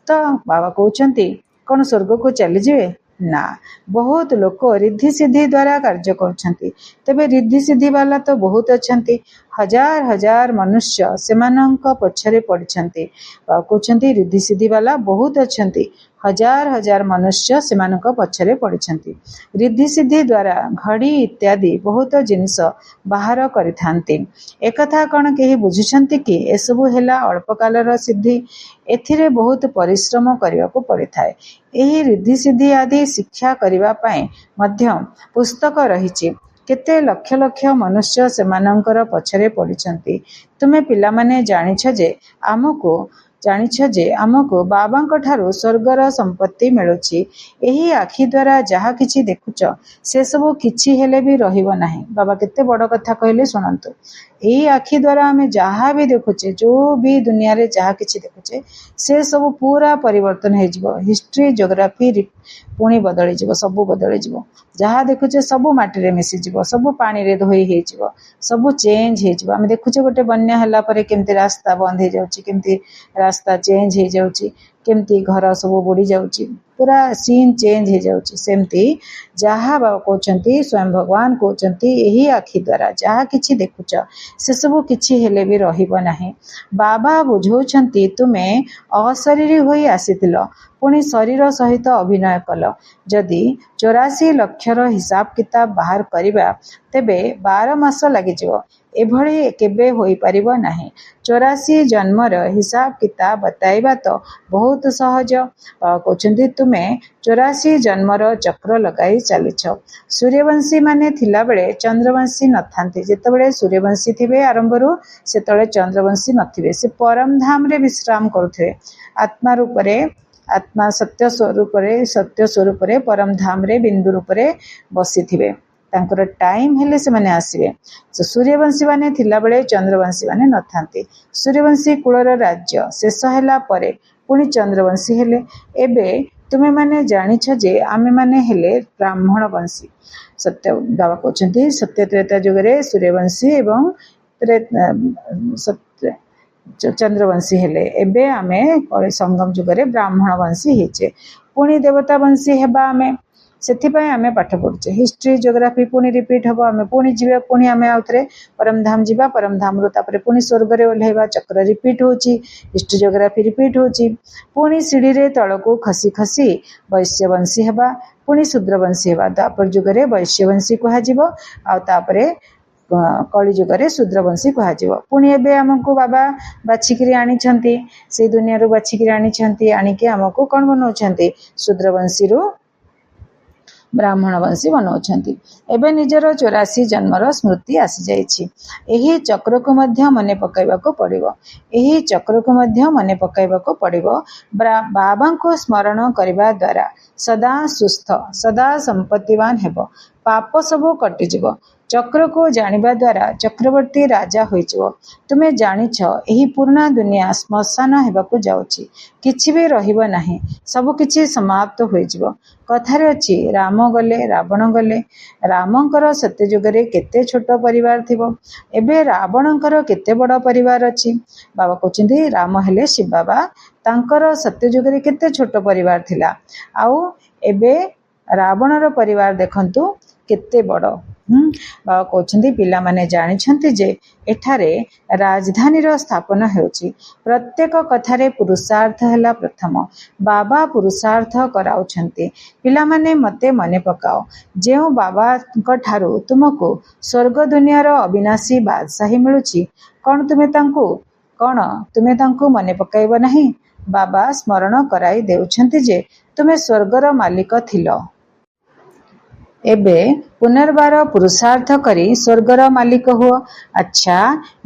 तो बाबा कहउछंती कोन स्वर्ग को चली जिवे ना बहुत लोक रिद्धि सिद्धि द्वारा कार्य करूछंती। तबे रिद्धि सिद्धि वाला तो बहुत अछंती हजार हजार मनुष्य सेमानंक पछरे पड़छंती। बाबा कहउछंती रिद्धि सिद्धि वाला बहुत अछंती हजार हजार मनुष्य सेमानंक पछरे पड़छंती। रिद्धि सिद्धि द्वारा घड़ी इत्यादि बहुत जिनिस बाहर करिथांती। एकथा कोन केही बुझुछंती कि एसबु हेला अल्प कालर सिद्धि एथिरे बहुत परिश्रम करिवाको पड़िथाय। एही रिद्धि सिद्धि आदि शिक्षा करिवा पाए मध्य पुस्तक रहिछि केते लक्ष लक्ष मनुष्य सेमानंकर पछरे पड़िछंती। तुमे पिला माने जानिछ जे आमको बाबांक ठारू स्वर्गर संपत्ति मिलुछि। एही आखि द्वारा जहा किछि देखुछ से सब किछि हेले भी रहिबो नाही। बाबा केते बड़ कथा कहले सुनंतु एही आखि द्वारा आमे जहा भी देखुछे जो भी दुनिया रे जहा किछि देखुछे से सब पूरा परिवर्तन हे जिवो। हिस्ट्री ज्योग्राफी पुणी बदली जिवो सब बदली जिवो। जहा देखुछे सब माटी रे मिसि जिवो सब पानी रे धोई हे जिवो सब चेंज हे जिवो। आमे देखुछे गोटे बन्या हला परे केमती रास्ता बंद हे जाउची केमती रास्ता चेंज हे जाउची केमती घर सब बुड़ी जाउची पूरा सीन चेंज हे जाउची। सेमती जहा बाबा कहउछंती स्वयं भगवान कहउछंती एही आखि द्वारा जहा किछि देखुछ से सब किछि हेले भी रहिबो नाही। बाबा बुझौछंती तुमे अशरीरी होई आसीतिलो पुणी शरीर सहित अभिनय कल जदि 84 लक्षर हिसाब किताब बाहर करिबा तेबे 12 मास लागि जिवो। एभଳି केबे होई परिबो नाही। 84 जन्मर हिसाब किताब बताइबा तो बहुत सहज। कहउछन्ती तुमे 84 जन्मर चक्र लगाई चलिछ। सूर्यवंशी माने थिला बेले चंद्रवंशी नथांती। जेतेबेले सूर्यवंशी थिबे आरंभरू सेतबेले चंद्रवंशी नथिबे। से परम धाम रे विश्राम करुथिबे। आत्मा रूपरे आत्मा सत्य स्वरूप रे परम धाम रे बिंदु रूप रे बसिथिबे। तांकर टाइम हेले से माने आसीबे। तो सूर्यवंशी माने थिला बेले चंद्रवंशी माने नथांती। सूर्यवंशी कुलर राज्य शेष होला परे पुणी चंद्रवंशी हेले। एबे तुमे माने जानिछ जे आमे माने हेले ब्राह्मण वंशी। सत्य बाबा कहउछन्ती सत्य त्रेता युग रे सूर्यवंशी एवं सत्य चंद्रवंशी हेले। एबे आमे कଳି संगम युग रे ब्राह्मण वंशी हेचे। पुणी देवता वंशी हेबा आमे सेथिपाई आमे पाठ पढुचे। हिस्ट्री जियोग्राफी पुणी रिपीट हबो। आमे पुणी जिबे पुणी आमे आउथरे परमधाम जिबा। परमधाम रु तापरे पुणी स्वर्ग रे ओल्हेबा। चक्र रिपीट होची। हिस्ट्री जियोग्राफी रिपीट होची। पुणी सीढ़ी रे तळको खसी खसी वैश्य वंशी हेबा। पुणी शूद्र वंशी हेबा। द्वापर युग रे वैश्य वंशी कहा जिवो। आ तापरे कଳି युग रे शूद्र वंशी कहा जिवो। पुणी एबे हमकु बाबा बाछिकिरी आनी छंती। से दुनिया रु बाछिकिरी आनी छंती। आनी के हमकु कोन बनौछंती शूद्र वंशी रु ब्राह्मण वंशी बनाउछंती। एबे निजर 84 जन्मर स्मृति आसी जाइछि। एही चक्र को मध्य मने पकाइबाको पड़िबो। एही चक्र को मध्य मने पकाइबाको पड़िबो। बाबा को स्मरण करिबा द्वारा सदा सुस्थ सदा संपत्तिवान हेबो। पाप सबो कटि जिवो। चक्र को जानिबा द्वारा चक्रवर्ती राजा होइजिवो। तुमे जानिछ एही पूर्णा दुनिया श्मशान हेबाको जाउछि। किछि भी रहिबो नाही। सब किछि समाप्त होइजिवो। कथारे अछि राम गले रावण गले। रामंकर सत्य युग रे केते छोट परिवार थिबो। एबे रावणंकर केते बड़ परिवार अछि। बाबा कहउछन्ती राम हेले शिव बाबा। तांकर सत्य युग रे केते छोट परिवार थिला। आउ एबे रावणर परिवार देखंतु केते बड़। बाबा कहउछन्ती पिला माने जानिछन्ती जे एठारे राजधानी रो स्थापना हेउछि। प्रत्येक कथारे पुरुषार्थ हेला प्रथम। बाबा पुरुषार्थ कराउछन्ती। पिला माने मते मने पकाओ। जेउ बाबा ठारू तुमको स्वर्ग दुनिया रो अविनाशी बादशाही मिलुछि कोन तुमे तांकु मने पकाइबो नाही। बाबा स्मरण कराई देउछन्ती जे तुमे स्वर्गर मालिक थिलो। एबे पुनर्बार पुरुषार्थ करी स्वर्गर मालिक हुओ। अच्छा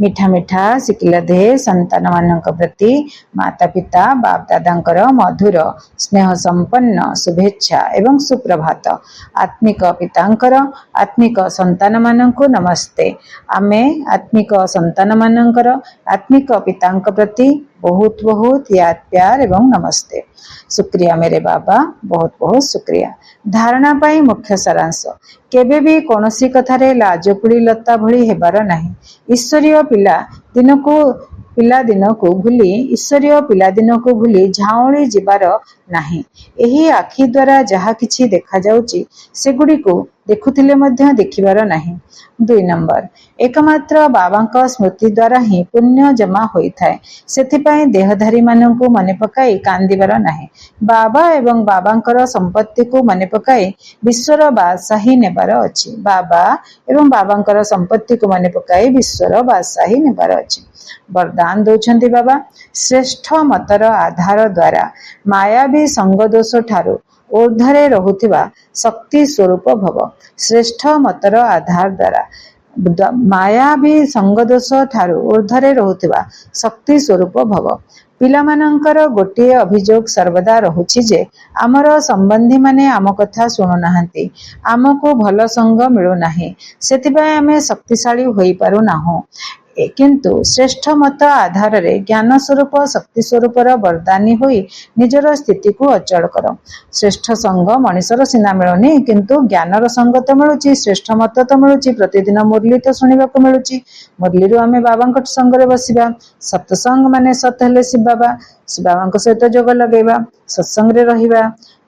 मिठा मिठा शिकिला दे संतान मानक प्रति माता पिता बाप दादांकर मधुर स्नेह संपन्न शुभेच्छा एवं सुप्रभात। आत्मिक पितांकर आत्मिक संतान मानकु नमस्ते। आमे आत्मिक संतान मानकर आत्मिक पितांक प्रति बहुत बहुत याद प्यार एवं नमस्ते। शुक्रिया मेरे बाबा। बहुत बहुत शुक्रिया। धारणा पाई मुख्य सारांश। केबे भी कोनोसी कथारे लाजकुड़ी लता भली हेबार नाही। ईश्वरीय पिला दिनकु भूली ईश्वरीय पिला दिनकु भूली झाउली जिबार नाही। एही आखि द्वारा जहा किछि देखा जाउची सेगुडी को देखुथिले मध्य देखिबार नाही। 2 नंबर एकमात्र बाबांक स्मृति द्वारा ही पुण्य जमा होई थाए। सेथिपाई देहधारी माननकु मने पकाई कांदिबार नाही। बाबा एवं बाबांकर संपत्ति को मने पकाई विश्वर बादशाही नेबार अछि। बाबा एवं बाबांकर संपत्ति को मने पकाई विश्वर बादशाही नेबार अछि। वरदान दौछन्ति बाबा। श्रेष्ठ मतर आधार द्वारा मायावी संग दोष ठारू ऊर्ध्वरे रहुथिबा शक्ति स्वरूप भव। श्रेष्ठ मतर आधार द्वारा मायावी संग दोष ठारू ऊर्ध्वरे रहुथिबा शक्ति स्वरूप भव। पिलामानंकर गोटे अभियोग सर्वदा रहुछि जे आमर संबंधी माने आम कथा सुनु नाहंती। आमको भल संग मिलु नाही। सेथिबाई आमे शक्तिशाली होई पारु नाहु। किंतु श्रेष्ठ मत आधार रे ज्ञान स्वरूप शक्ति स्वरूपर वरदानी होई निजर स्थिति को अचल कर। श्रेष्ठ संग मनिषर सिना मिलुनी किंतु ज्ञानर संग तो मिलुची। श्रेष्ठ मत तो मिलुची। प्रतिदिन मुरली तो सुनिबाको मिलुची। मुरली रु आमे बाबांक संग रे बसिबा। सत्संग माने सत हेले शिव बाबा। शिव बाबांक सहित जोग लगेबा। सत्संग रे रहिबा।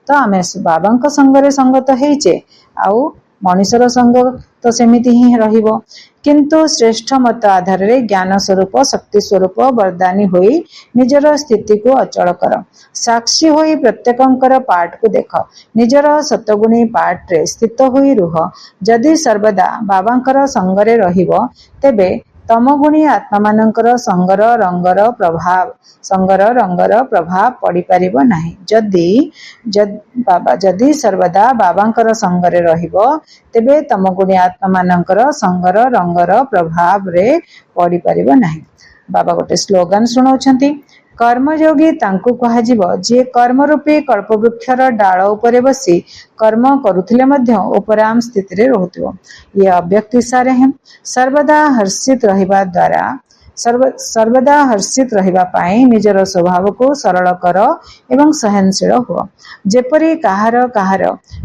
तो आमे बाबांक संग रे संगत हेइचे। आउ मनीषर संग तो सेमिति ही रहिबो, किंतु श्रेष्ठ मत आधार रे ज्ञान स्वरूप शक्ति स्वरूप वरदानी होई निजर स्थिति को अचल कर। साक्षी होई प्रत्येकंकर पाठ को देख, निजर सतगुणी पाठ रे स्थित होई रुह। जदि सर्वदा बाबांकर संगरे रहिबो तेबे तमगुणी आत्मा मानकर संगर रंगर प्रभाव पड़ी पारिबो नाही। जदि सर्वदा बाबांकर संगरे रहिबो तेबे तमगुणी आत्मा मानकर संगर रंगर प्रभाव रे पड़ी पारिबो नाही। बाबा गोटे स्लोगान सुनाउछंती, कर्मयोगी तांकु कहाजिबो जे कर्म रूपी कल्पवृक्षर डाल उपरे बसी कर्म करुथिले मध्य उपराम स्थिति रे रहुथिबो। ये अव्यक्ति सारे हैं। सर्वदा हर्षित रहिबा पाई निजर स्वभाव को सरल कर एवं सहनशील हुआ। जेपरी काहार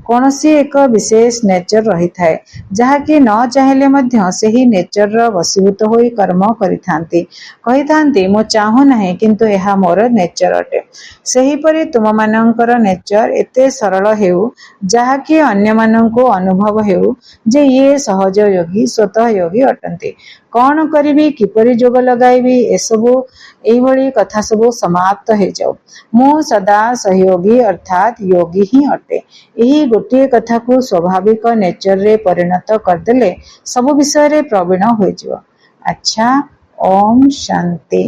कौनसी एक विशेष नेचर रही थाए जहाँकि न चाहेले मध्य सेही नेचर वशीभूत होई कर्म करिथांती, कहिथांती मो चाहू नाही किंतु एहा मोर नेचर अटे। सेहीपरि तुम मानकर नेचर एते सरल हेउ जहाँकि अन्य माननको अनुभव हेउ जे ये सहज योगी स्वतः योगी अटंती। कौन करिबी किपरि जोग लगाइबी एसबु एइभଳି कथा सबु समाप्त हे जाऊ। मु सदा सहयोगी अर्थात योगी ही अटे। यही गोटे कथा को स्वाभाविक नेचर रे परिणत करदेले सब विषय रे प्रवीण हो जाओ। अच्छा, ओम शांति।